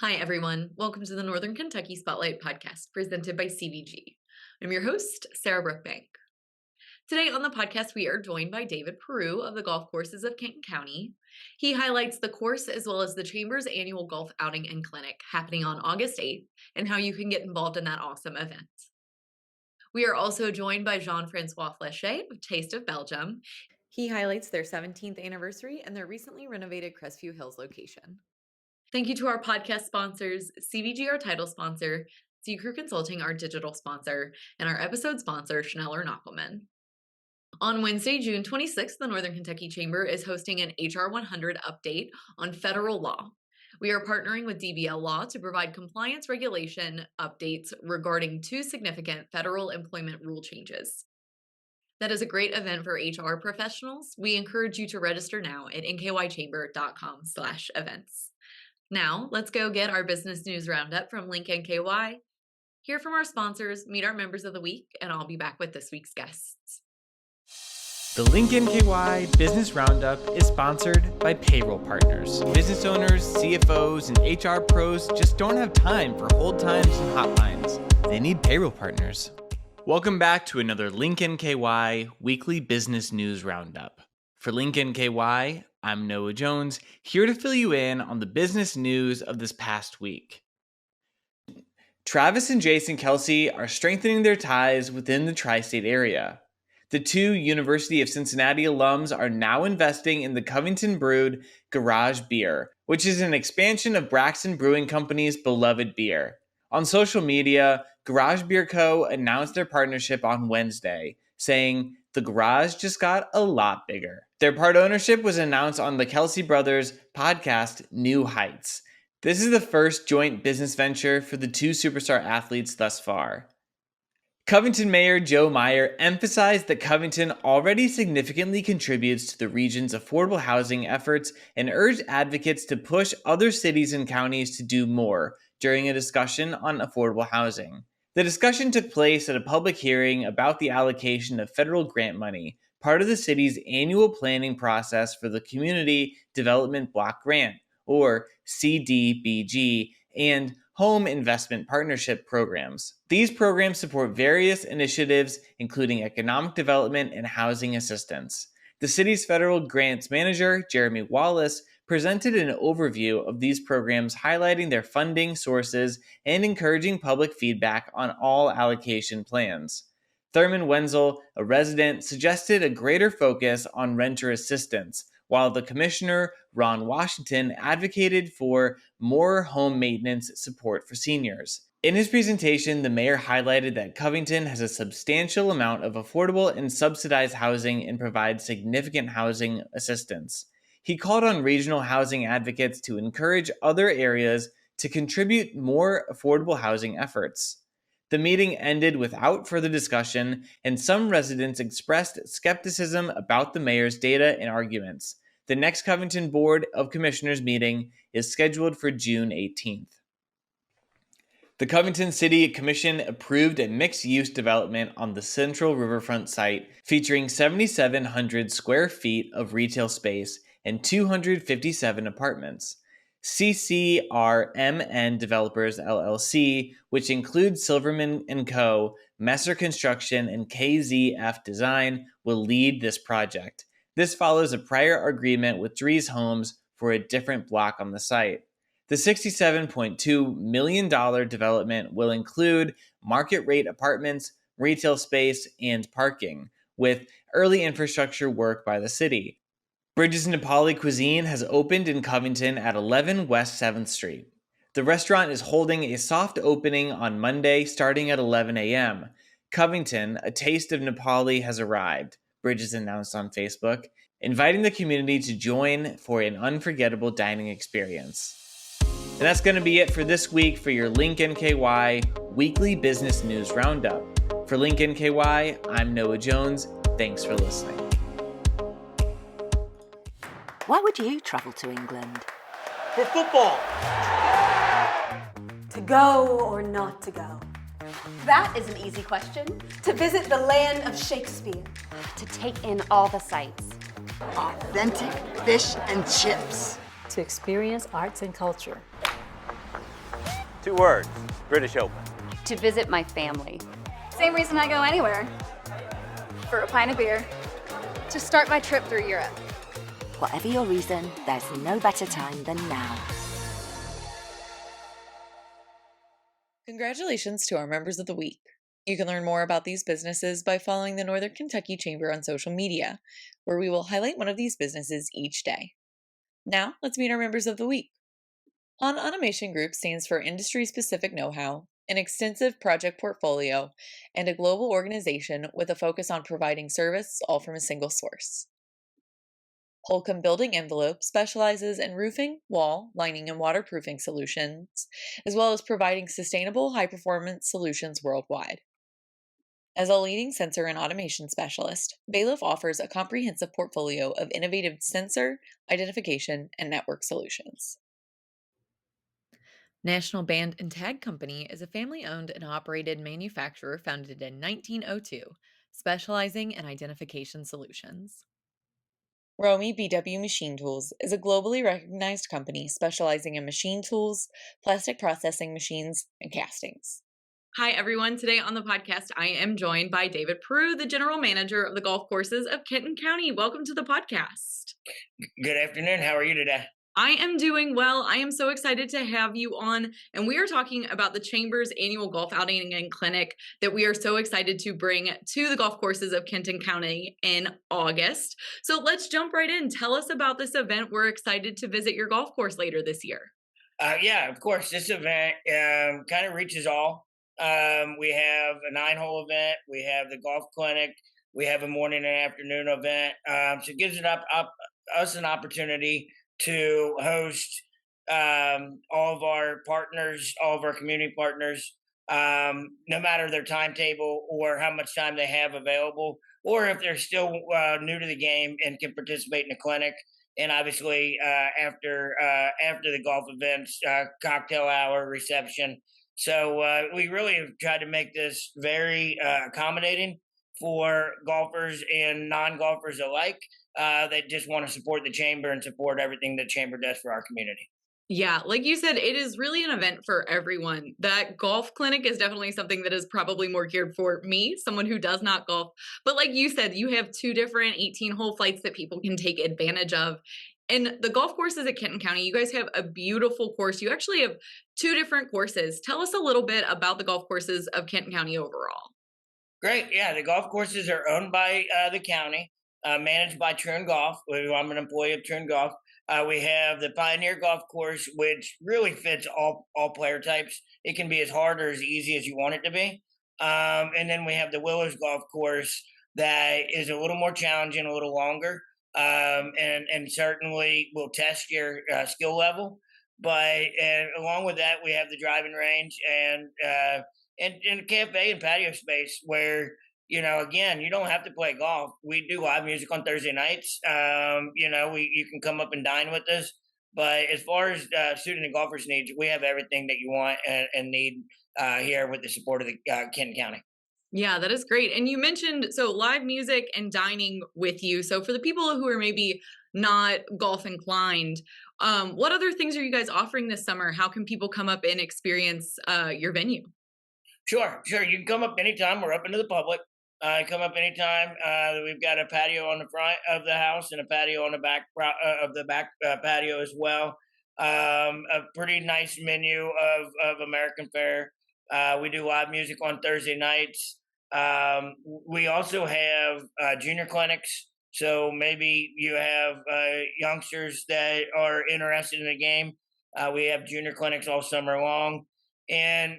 Hi, everyone. Welcome to the Northern Kentucky Spotlight podcast presented by CVG. I'm your host, Sarah Brookbank. Today on the podcast, we are joined by David Peru of the Golf Courses of Kenton County. He highlights the course as well as the Chamber's annual golf outing and clinic happening on August 8th and how you can get involved in that awesome event. We are also joined by Francois Flechet of Taste of Belgium. He highlights their 17th anniversary and their recently renovated Crestview Hills location. Thank you to our podcast sponsors, CVG, our title sponsor, C-Crew Consulting, our digital sponsor, and our episode sponsor, Schneller Knockelman. On Wednesday, June 26th, the Northern Kentucky Chamber is hosting an HR 100 update on federal law. We are partnering with DBL Law to provide compliance regulation updates regarding two significant federal employment rule changes. That is a great event for HR professionals. We encourage you to register now at nkychamber.com/events. Now, let's go get our business news roundup from Link NKY, hear from our sponsors, meet our members of the week, and I'll be back with this week's guests. The Link NKY Business Roundup is sponsored by Payroll Partners. Business owners, CFOs, and HR pros just don't have time for hold times and hotlines. They need Payroll Partners. Welcome back to another Link NKY Weekly Business News Roundup. For Link NKY, I'm Noah Jones, here to fill you in on the business news of this past week. Travis and Jason Kelsey are strengthening their ties within the tri-state area. The two University of Cincinnati alums are now investing in the Covington brewed Garage Beer, which is an expansion of Braxton Brewing Company's beloved beer. On social media, Garage Beer Co. announced their partnership on Wednesday, saying, "The garage just got a lot bigger." Their part ownership was announced on the Kelsey Brothers podcast, New Heights. This is the first joint business venture for the two superstar athletes thus far. Covington Mayor Joe Meyer emphasized that Covington already significantly contributes to the region's affordable housing efforts and urged advocates to push other cities and counties to do more during a discussion on affordable housing. The discussion took place at a public hearing about the allocation of federal grant money, part of the city's annual planning process for the Community Development Block Grant, or CDBG, and Home Investment Partnership programs. These programs support various initiatives, including economic development and housing assistance. The city's federal grants manager, Jeremy Wallace, presented an overview of these programs, highlighting their funding sources and encouraging public feedback on all allocation plans. Thurman Wenzel, a resident, suggested a greater focus on renter assistance, while the commissioner, Ron Washington, advocated for more home maintenance support for seniors. In his presentation, the mayor highlighted that Covington has a substantial amount of affordable and subsidized housing and provides significant housing assistance. He called on regional housing advocates to encourage other areas to contribute more affordable housing efforts. The meeting ended without further discussion, and some residents expressed skepticism about the mayor's data and arguments. The next Covington Board of Commissioners meeting is scheduled for June 18th. The Covington City Commission approved a mixed-use development on the Central Riverfront site featuring 7,700 square feet of retail space and 257 apartments. CCRMN Developers LLC, which includes Silverman & Co., Messer Construction, and KZF Design, will lead this project. This follows a prior agreement with Dries Homes for a different block on the site. The $67.2 million development will include market-rate apartments, retail space, and parking, with early infrastructure work by the city. Bridges Nepali Cuisine has opened in Covington at 11 West 7th Street. The restaurant is holding a soft opening on Monday starting at 11 a.m. Covington, a taste of Nepali has arrived, Bridges announced on Facebook, inviting the community to join for an unforgettable dining experience. And that's going to be it for this week for your Link NKY Weekly Business News Roundup. For Link NKY, I'm Noah Jones. Thanks for listening. Why would you travel to England? For football. To go or not to go? That is an easy question. To visit the land of Shakespeare. To take in all the sights. Authentic fish and chips. To experience arts and culture. 2 words, British Open. To visit my family. Same reason I go anywhere. For a pint of beer. To start my trip through Europe. Whatever your reason, there's no better time than now. Congratulations to our members of the week. You can learn more about these businesses by following the Northern Kentucky Chamber on social media, where we will highlight one of these businesses each day. Now, let's meet our members of the week. Han Automation Group stands for industry-specific know-how, an extensive project portfolio, and a global organization with a focus on providing service all from a single source. Holcomb Building Envelope specializes in roofing, wall, lining, and waterproofing solutions, as well as providing sustainable, high-performance solutions worldwide. As a leading sensor and automation specialist, Bailiff offers a comprehensive portfolio of innovative sensor, identification, and network solutions. National Band and Tag Company is a family-owned and operated manufacturer founded in 1902, specializing in identification solutions. Romy BW Machine Tools is a globally recognized company specializing in machine tools, plastic processing machines, and castings. Hi, everyone. Today on the podcast, I am joined by David Peru, the general manager of the golf courses of Kenton County. Welcome to the podcast. Good afternoon. How are you today? I am doing well. I am so excited to have you on, and we are talking about the Chamber's annual golf outing and clinic that we are so excited to bring to the golf courses of Kenton County in August. So let's jump right in. Tell us about this event. We're excited to visit your golf course later this year. Yeah, of course. This event kind of reaches all. We have a 9-hole event. We have the golf clinic. We have a morning and afternoon event. So it gives us an opportunity to host all of our partners, all of our community partners, no matter their timetable or how much time they have available, or if they're still new to the game and can participate in the clinic. And obviously, after the golf events, cocktail hour, reception. So we really have tried to make this very accommodating for golfers and non-golfers alike that just want to support the Chamber and support everything the Chamber does for our community. Yeah, like you said, it is really an event for everyone. That golf clinic is definitely something that is probably more geared for me, someone who does not golf. But like you said, you have 2 different 18-hole flights that people can take advantage of. And the golf courses at Kenton County, you guys have a beautiful course. You actually have 2 different courses. Tell us a little bit about the golf courses of Kenton County overall. Great. Yeah, the golf courses are owned by the county, managed by Troon Golf. I'm an employee of Troon Golf. We have the Pioneer Golf Course, which really fits all player types. It can be as hard or as easy as you want it to be. And then we have the Willows Golf Course that is a little more challenging, a little longer, and certainly will test your skill level. But along with that, we have the driving range and a cafe and patio space where, again, you don't have to play golf. We do live music on Thursday nights. You can come up and dine with us. But as far as suiting the golfers' needs, we have everything that you want and need here with the support of the Kenton County. Yeah, that is great. And you mentioned, so live music and dining with you. So for the people who are maybe not golf inclined, what other things are you guys offering this summer? How can people come up and experience your venue? Sure. You can come up anytime. We're open to the public. Come up anytime. We've got a patio on the front of the house and a patio on the back of the back patio as well. A pretty nice menu of American fare. We do live music on Thursday nights. We also have junior clinics. So maybe you have youngsters that are interested in the game. We have junior clinics all summer long. And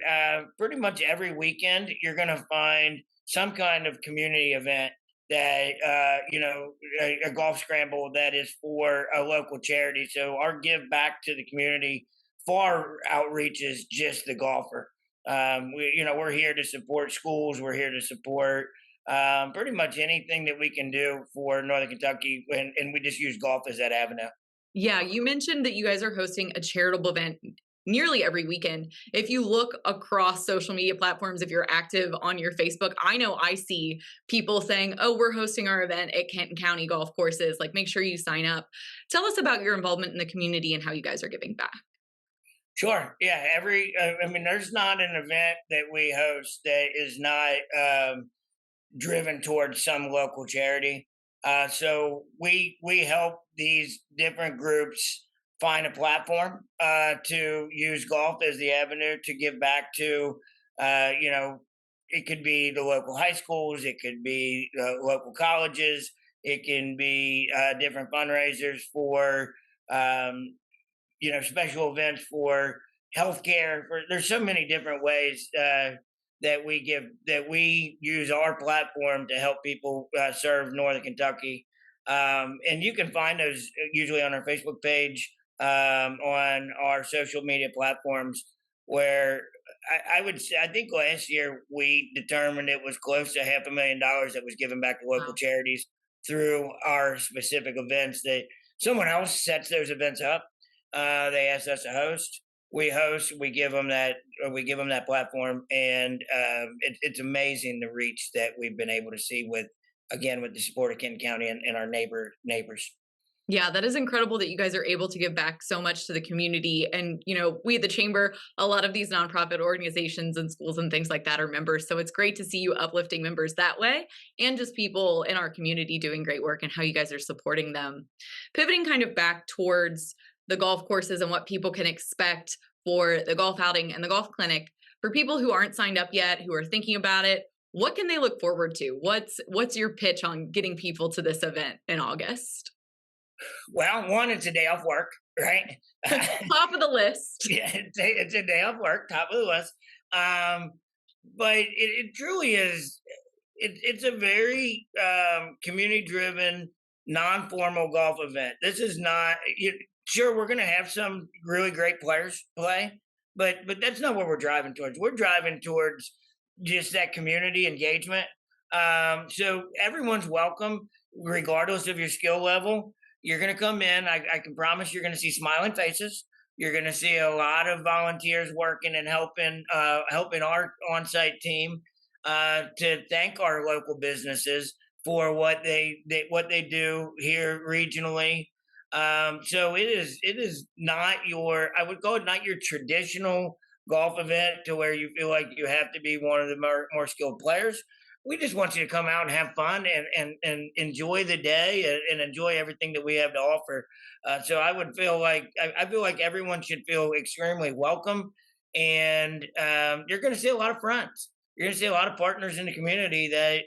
pretty much every weekend, you're going to find some kind of community event that, a golf scramble that is for a local charity. So our give back to the community far outreaches just the golfer. We're here to support schools. We're here to support pretty much anything that we can do for Northern Kentucky. And we just use golf as that avenue. Yeah, you mentioned that you guys are hosting a charitable event nearly every weekend. If you look across social media platforms, if you're active on your Facebook, I know I see people saying, oh, we're hosting our event at Kenton County Golf Courses. Like, make sure you sign up. Tell us about your involvement in the community and how you guys are giving back. Sure. Yeah. I mean, there's not an event that we host that is not driven towards some local charity. So we help these different groups find a platform to use golf as the avenue to give back to. You know, it could be the local high schools, it could be local colleges, it can be different fundraisers for special events for healthcare. There's so many different ways that we use our platform to help people serve Northern Kentucky. And you can find those usually on our Facebook page, on our social media platforms. Where I would say, I think last year we determined it was close to $500,000 that was given back to local Wow. charities through our specific events. That someone else sets those events up. They ask us to host. We host. We give them that. We give them that platform, and it's amazing the reach that we've been able to see with, again, with the support of Kenton County and our neighbors. Yeah, that is incredible that you guys are able to give back so much to the community. And, we at the Chamber, a lot of these nonprofit organizations and schools and things like that are members. So it's great to see you uplifting members that way and just people in our community doing great work and how you guys are supporting them. Pivoting kind of back towards the golf courses and what people can expect for the golf outing and the golf clinic, for people who aren't signed up yet, who are thinking about it, what can they look forward to? What's your pitch on getting people to this event in August? Well, one, it's a day off work, right? Top of the list. Yeah, it's a day off work, top of the list. But it truly is. It's a very community-driven, non-formal golf event. This is not. Sure, we're going to have some really great players play, but that's not what we're driving towards. We're driving towards just that community engagement. So everyone's welcome, regardless of your skill level. You're going to come in. I can promise you're going to see smiling faces. You're going to see a lot of volunteers working and helping our on-site team to thank our local businesses for what they do here regionally. So it is not I would call it not your traditional golf event to where you feel like you have to be one of the more skilled players. We just want you to come out and have fun and enjoy the day and enjoy everything that we have to offer. So I would feel like I feel like everyone should feel extremely welcome, and you're going to see a lot of friends. You're going to see a lot of partners in the community that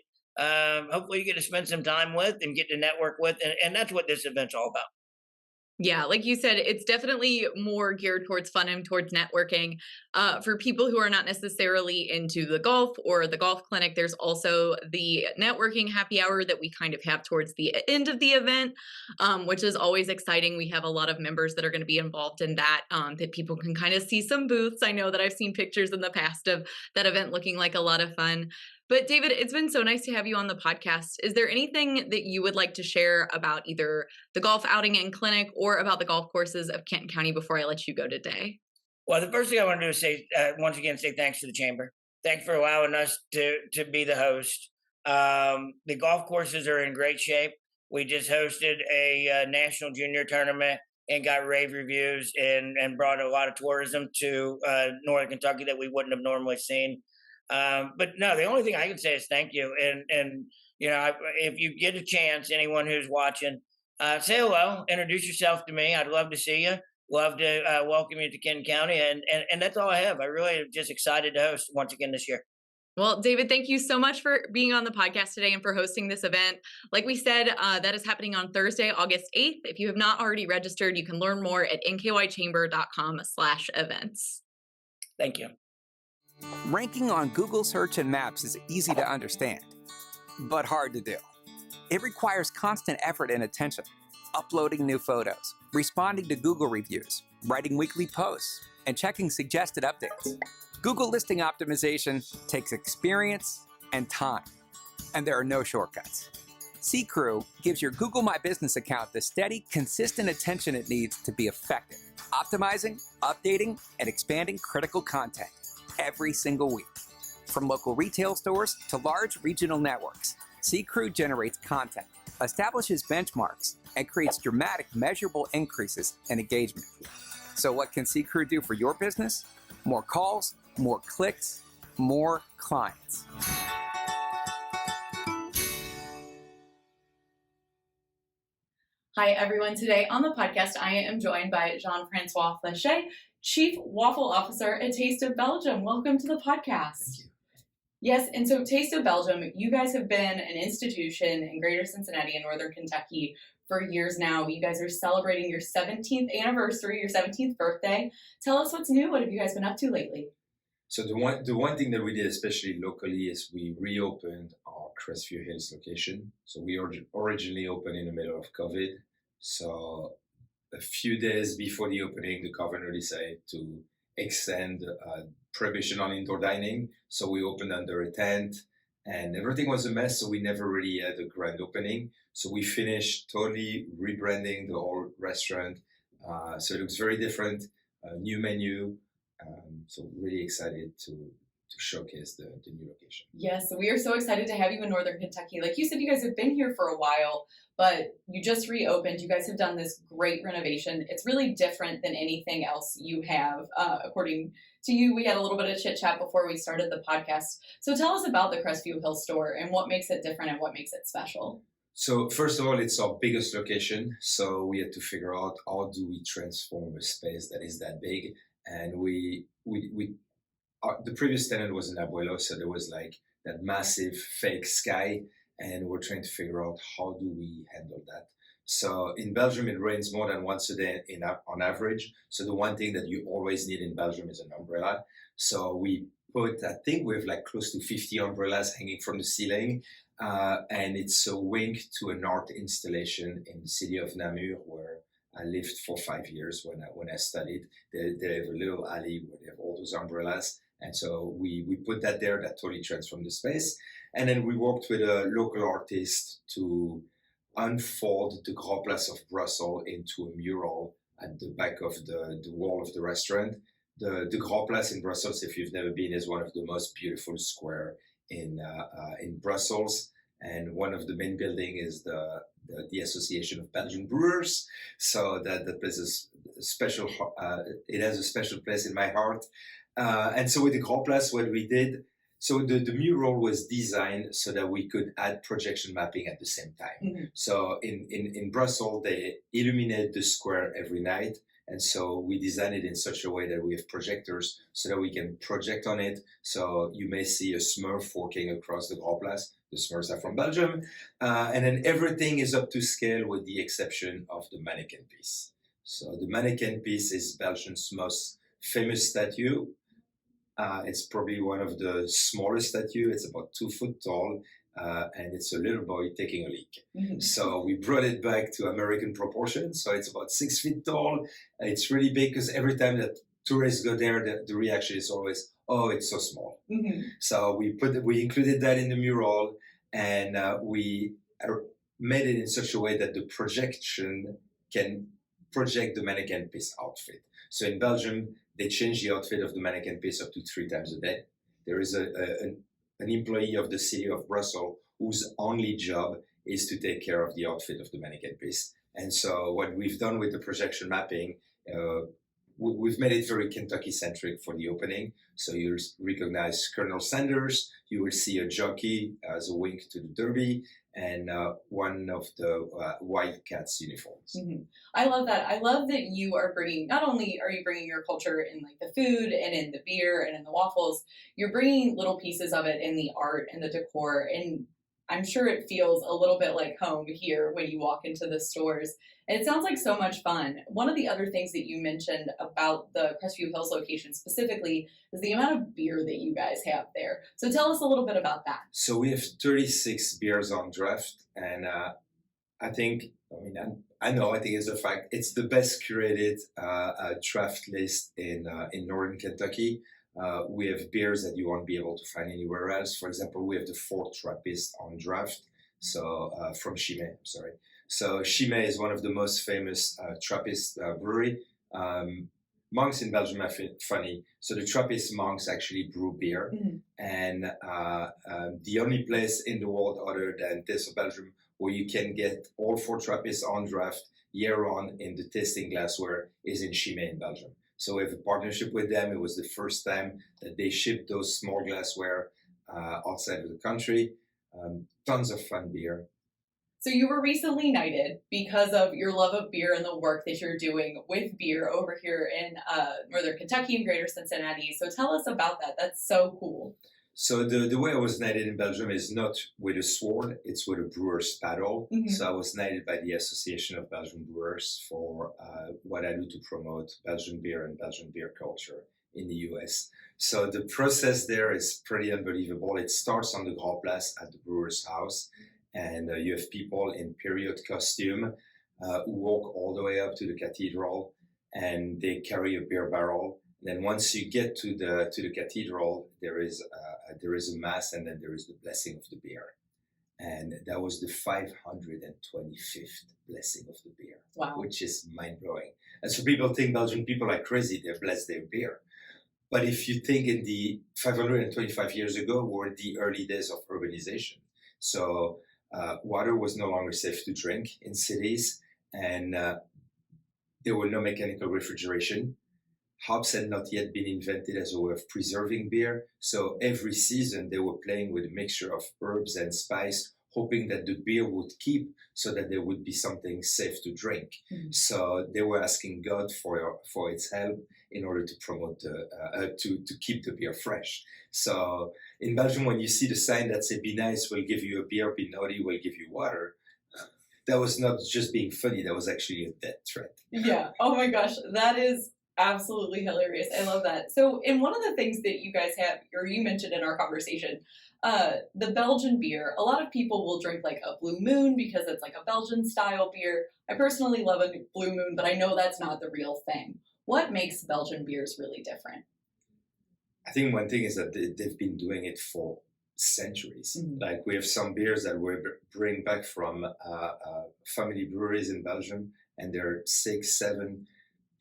hopefully you get to spend some time with and get to network with, and that's what this event's all about. Yeah, like you said, it's definitely more geared towards fun and towards networking. For people who are not necessarily into the golf or the golf clinic, there's also the networking happy hour that we kind of have towards the end of the event, which is always exciting. We have a lot of members that are going to be involved in that people can kind of see some booths. I know that I've seen pictures in the past of that event looking like a lot of fun. But David, it's been so nice to have you on the podcast. Is there anything that you would like to share about either the golf outing and clinic or about the golf courses of Kenton County before I let you go today? Well, the first thing I want to do is say, once again, say thanks to the Chamber. Thanks for allowing us to be the host. The golf courses are in great shape. We just hosted a national junior tournament and got rave reviews and brought a lot of tourism to Northern Kentucky that we wouldn't have normally seen. But no, the only thing I can say is thank you. And if you get a chance, anyone who's watching, say hello, introduce yourself to me. I'd love to see you. Love to welcome you to Kenton County. And that's all I have. I really am just excited to host once again this year. Well, David, thank you so much for being on the podcast today and for hosting this event. Like we said, that is happening on Thursday, August 8th. If you have not already registered, you can learn more at nkychamber.com/events. Thank you. Ranking on Google Search and Maps is easy to understand, but hard to do. It requires constant effort and attention, uploading new photos, responding to Google reviews, writing weekly posts, and checking suggested updates. Google listing optimization takes experience and time, and there are no shortcuts. C-Crew gives your Google My Business account the steady, consistent attention it needs to be effective, optimizing, updating, and expanding critical content every single week. From local retail stores to large regional networks, C-Crew generates content, establishes benchmarks, and creates dramatic, measurable increases in engagement. So what can Sea Crew do for your business? More calls, more clicks, more clients. Hi, everyone. Today on the podcast, I am joined by Francois Flechet, Chief Waffle Officer at Taste of Belgium. Welcome to the podcast. Thank you. Yes, and so Taste of Belgium, you guys have been an institution in Greater Cincinnati and Northern Kentucky for years now. You guys are celebrating your 17th anniversary, your 17th birthday. Tell us what's new. What have you guys been up to lately? So the one thing that we did, especially locally, is we reopened our Crestview Hills location. So we originally opened in the middle of COVID. So a few days before the opening, the governor decided to extend prohibition on indoor dining. So we opened under a tent and everything was a mess. So we never really had a grand opening. So we finished totally rebranding the whole restaurant. So it looks very different, new menu. So really excited to showcase the new location. Yes, we are so excited to have you in Northern Kentucky. Like you said, you guys have been here for a while, but you just reopened. You guys have done this great renovation. It's really different than anything else you have. According to you, we had a little bit of chit chat before we started the podcast. So tell us about the Crestview Hill store and what makes it different and what makes it special. So first of all, it's our biggest location. So we had to figure out how do we transform a space that is that big. And the previous tenant was an Abuelo, so there was like that massive fake sky, and we're trying to figure out how do we handle that. So in Belgium, it rains more than once a day on average. So the one thing that you always need in Belgium is an umbrella. So we I think we have like close to 50 umbrellas hanging from the ceiling, and it's a wink to an art installation in the city of Namur, where I lived for 5 years when I studied. They have a little alley where they have all those umbrellas. And so we put that there, that totally transformed the space. And then we worked with a local artist to unfold the Grand Place of Brussels into a mural at the back of the wall of the restaurant. The Grand Place in Brussels, if you've never been, is one of the most beautiful square in Brussels. And one of the main building is the Association of Belgian Brewers. So that place is special. It has a special place in my heart. And so with the Grand Place, what we did, so the mural was designed so that we could add projection mapping at the same time. Mm-hmm. So in Brussels, they illuminate the square every night. And so we designed it in such a way that we have projectors so that we can project on it. So you may see a Smurf walking across the Grand Place. The Smurfs are from Belgium. And then everything is up to scale with the exception of the mannequin piece. So the mannequin piece is Belgium's most famous statue. It's probably one of the smallest statues. It's about 2 foot tall. And it's a little boy taking a leak. Mm-hmm. So we brought it back to American proportions. So it's about 6 feet tall. It's really big because every time that tourists go there, the reaction is always, oh, it's so small. Mm-hmm. So we included that in the mural, and we made it in such a way that the projection can project the mannequin piece outfit. So in Belgium, they change the outfit of the mannequin piece up to 3 times a day. There is an employee of the city of Brussels whose only job is to take care of the outfit of the mannequin piece. And so what we've done with the projection mapping, we've made it very Kentucky-centric for the opening. So you'll recognize Colonel Sanders, you will see a jockey as a wink to the Derby, and one of the Wildcats uniforms. Mm-hmm. I love that. I love that you are bringing, not only are you bringing your culture in like the food and in the beer and in the waffles, you're bringing little pieces of it in the art and the decor. And I'm sure it feels a little bit like home here when you walk into the stores. And it sounds like so much fun. One of the other things that you mentioned about the Crestview Hills location specifically is the amount of beer that you guys have there. So tell us a little bit about that. So we have 36 beers on draft. And I think it's a fact. It's the best curated draft list in Northern Kentucky. We have beers that you won't be able to find anywhere else. For example, we have the 4th Trappist on draft. So from Chimay, I'm sorry. So Chimay is one of the most famous Trappist brewery. Monks in Belgium are funny. So the Trappist monks actually brew beer. Mm-hmm. And the only place in the world other than Taste of Belgium where you can get all 4 Trappists on draft, year-round in the tasting glassware is in Chimay in Belgium. So we have a partnership with them. It was the first time that they shipped those small glassware outside of the country. Tons of fun beer. So you were recently knighted because of your love of beer and the work that you're doing with beer over here in Northern Kentucky and Greater Cincinnati. So tell us about that. That's so cool. So the way I was knighted in Belgium is not with a sword, it's with a brewer's paddle. Mm-hmm. So I was knighted by the Association of Belgian Brewers for what I do to promote Belgian beer and Belgian beer culture in the US. So the process there is pretty unbelievable. It starts on the Grand Place at the brewer's house, and you have people in period costume who walk all the way up to the cathedral, and they carry a beer barrel. Then once you get to the cathedral, there is a mass, and then there is the blessing of the beer, and that was the 525th blessing of the beer. Wow. Which is mind blowing. And so people think Belgian people are crazy; they bless their beer. But if you think in the 525 years ago were the early days of urbanization, so water was no longer safe to drink in cities, and there were no mechanical refrigeration. Hops had not yet been invented as a way of preserving beer. So every season they were playing with a mixture of herbs and spice, hoping that the beer would keep so that there would be something safe to drink. Mm-hmm. So they were asking God for its help in order to promote, to keep the beer fresh. So in Belgium, when you see the sign that says, "Be nice, we'll give you a beer, be naughty, we'll give you water," that was not just being funny, that was actually a death threat. Yeah. Oh my gosh, that is absolutely hilarious. I love that. So, in one of the things that you guys have, or you mentioned in our conversation, the Belgian beer, a lot of people will drink like a Blue Moon because it's like a Belgian style beer. I personally love a Blue Moon, but I know that's not the real thing. What makes Belgian beers really different? I think one thing is that they've been doing it for centuries. Mm-hmm. Like we have some beers that we bring back from family breweries in Belgium, and they're 6, 7,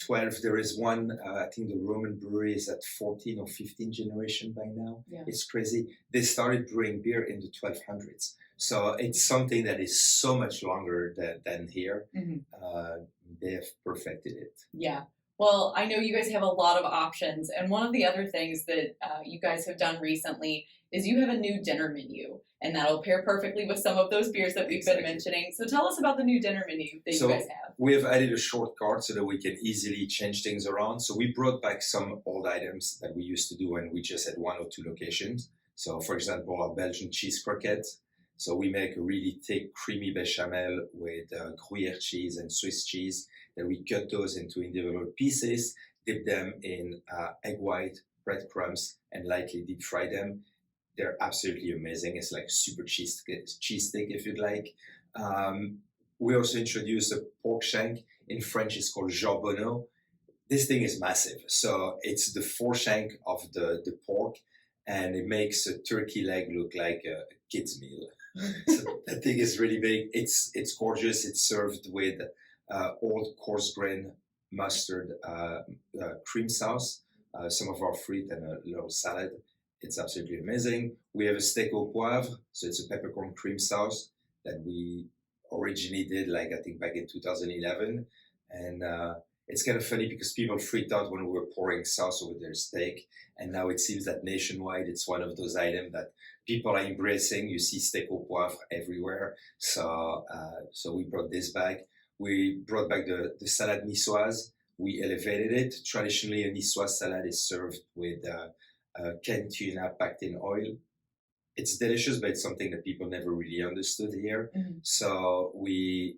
12. There is one, I think the Roman brewery is at 14 or 15 generation by now. Yeah. It's crazy. They started brewing beer in the 1200s. So it's something that is so much longer than here. Mm-hmm. They have perfected it. Yeah. Well, I know you guys have a lot of options. And one of the other things that you guys have done recently is you have a new dinner menu. And that'll pair perfectly with some of those beers that we've been mentioning. So tell us about the new dinner menu that you guys have. We have added a shortcut so that we can easily change things around. So we brought back some old items that we used to do when we just had 1 or 2 locations. So for example, our Belgian cheese croquettes. So we make a really thick, creamy bechamel with Gruyere cheese and Swiss cheese. Then we cut those into individual pieces, dip them in egg white, breadcrumbs, and lightly deep fry them. They're absolutely amazing. It's like super cheese steak, if you'd like. We also introduced a pork shank. In French, it's called jambonneau. This thing is massive. So it's the foreshank of the pork, and it makes a turkey leg look like a kid's meal. So that thing is really big. It's gorgeous. It's served with old coarse grain mustard cream sauce, some of our fruit, and a little salad. It's absolutely amazing. We have a steak au poivre, so it's a peppercorn cream sauce that we originally did, like I think back in 2011. And it's kind of funny because people freaked out when we were pouring sauce over their steak. And now it seems that nationwide, it's one of those items that people are embracing. You see steak au poivre everywhere. So we brought this back. We brought back the salad niçoise. We elevated it. Traditionally, a niçoise salad is served with canned tuna packed in oil. It's delicious, but it's something that people never really understood here. Mm-hmm. So we're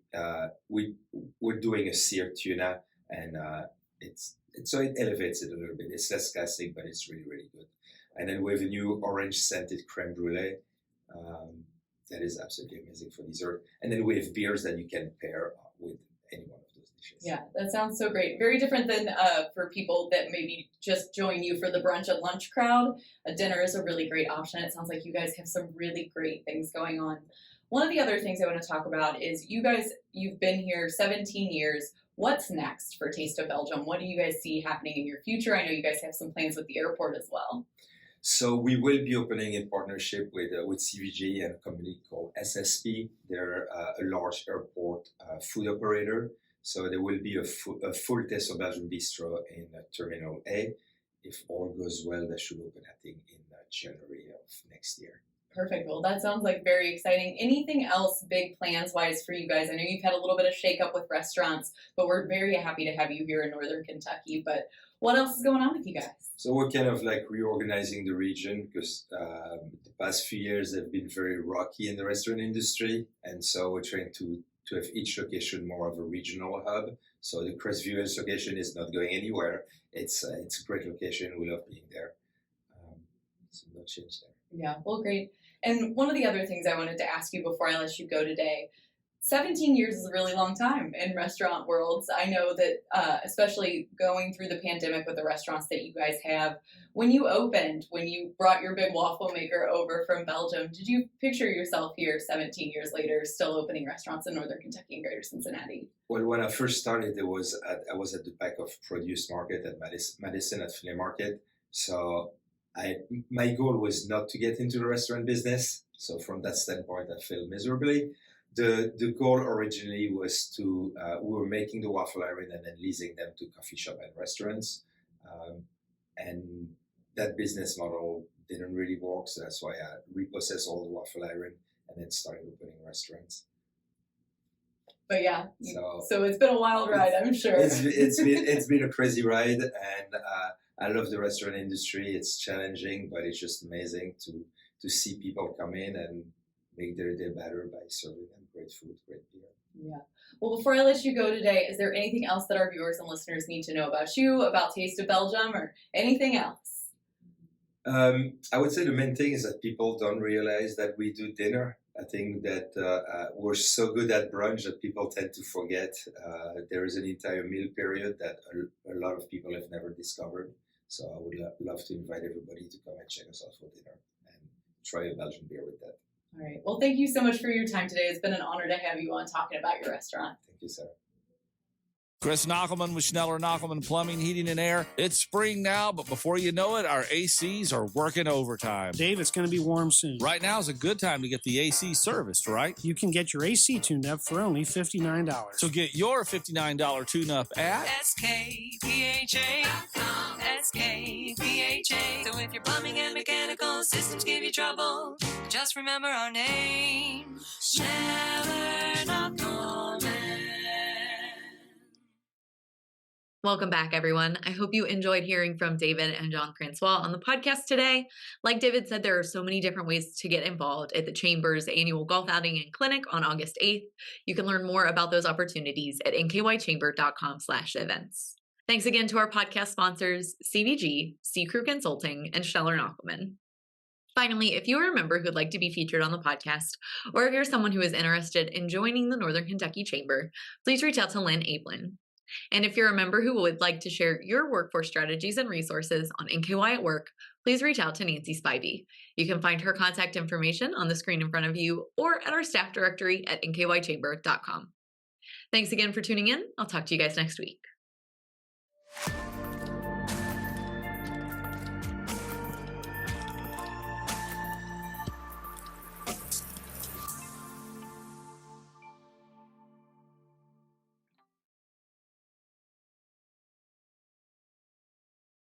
doing a seared tuna, and so it elevates it a little bit. It's less classic, but it's really, really good. And then we have a new orange scented creme brulee that is absolutely amazing for dessert. And then we have beers that you can pair with any one of those dishes. Yeah, that sounds so great. Very different than for people that maybe just join you for the brunch and lunch crowd. A dinner is a really great option. It sounds like you guys have some really great things going on. One of the other things I want to talk about is you've been here 17 years. What's next for Taste of Belgium? What do you guys see happening in your future? I know you guys have some plans with the airport as well. So we will be opening in partnership with CVG and a company called SSP. They're a large airport food operator. So there will be a full Taste of Belgium bistro in Terminal A. If all goes well, that should open, I think, in January of next year. Perfect. Well, that sounds like very exciting. Anything else big plans-wise for you guys? I know you've had a little bit of shake-up with restaurants, but we're very happy to have you here in Northern Kentucky. But what else is going on with you guys? So we're kind of like reorganizing the region because the past few years have been very rocky in the restaurant industry. And so we're trying to have each location more of a regional hub. So the Crestview location is not going anywhere. It's a great location. We love being there. So no change there. Yeah, well, great. And one of the other things I wanted to ask you before I let you go today, 17 years is a really long time in restaurant worlds. I know that especially going through the pandemic with the restaurants that you guys have, when you brought your big waffle maker over from Belgium, did you picture yourself here 17 years later still opening restaurants in Northern Kentucky and Greater Cincinnati? Well, when I first started, I was at the back of Produce Market at Madison at Flechet Market. So my goal was not to get into the restaurant business. So from that standpoint, I failed miserably. The goal originally was to, we were making the waffle iron and then leasing them to coffee shop and restaurants. And that business model didn't really work. So that's why I repossessed all the waffle iron and then started opening restaurants. But yeah, so it's been a wild ride, I'm sure. It's been a crazy ride, and I love the restaurant industry. It's challenging, but it's just amazing to see people come in and make their day better by serving them great food, great beer. Yeah. Well, before I let you go today, is there anything else that our viewers and listeners need to know about you, about Taste of Belgium, or anything else? I would say the main thing is that people don't realize that we do dinner. I think that we're so good at brunch that people tend to forget there is an entire meal period that a lot of people have never discovered. So I would love to invite everybody to come and check us out for dinner and try a Belgian beer with that. All right. Well, thank you so much for your time today. It's been an honor to have you on talking about your restaurant. Thank you, Sarah. Chris Knockelman with Schneller Knockelman Plumbing, Heating, and Air. It's spring now, but before you know it, our ACs are working overtime. Dave, it's going to be warm soon. Right now is a good time to get the AC serviced, right? You can get your AC tuned up for only $59. So get your $59 tune-up at SKPHA.com. SKPHA. So if your plumbing and mechanical systems give you trouble, just remember our name, Schneller Knockelman. Welcome back, everyone. I hope you enjoyed hearing from David and John Francois on the podcast today. Like David said, there are so many different ways to get involved at the Chamber's annual golf outing and clinic on August 8th. You can learn more about those opportunities at nkychamber.com/events. Thanks again to our podcast sponsors, CVG, C Crew Consulting, and Schneller Knockelman. Finally, if you are a member who'd like to be featured on the podcast, or if you're someone who is interested in joining the Northern Kentucky Chamber, please reach out to Lynn Ablin. And if you're a member who would like to share your workforce strategies and resources on NKY at Work, please reach out to Nancy Spivey. You can find her contact information on the screen in front of you or at our staff directory at nkychamber.com. Thanks again for tuning in. I'll talk to you guys next week.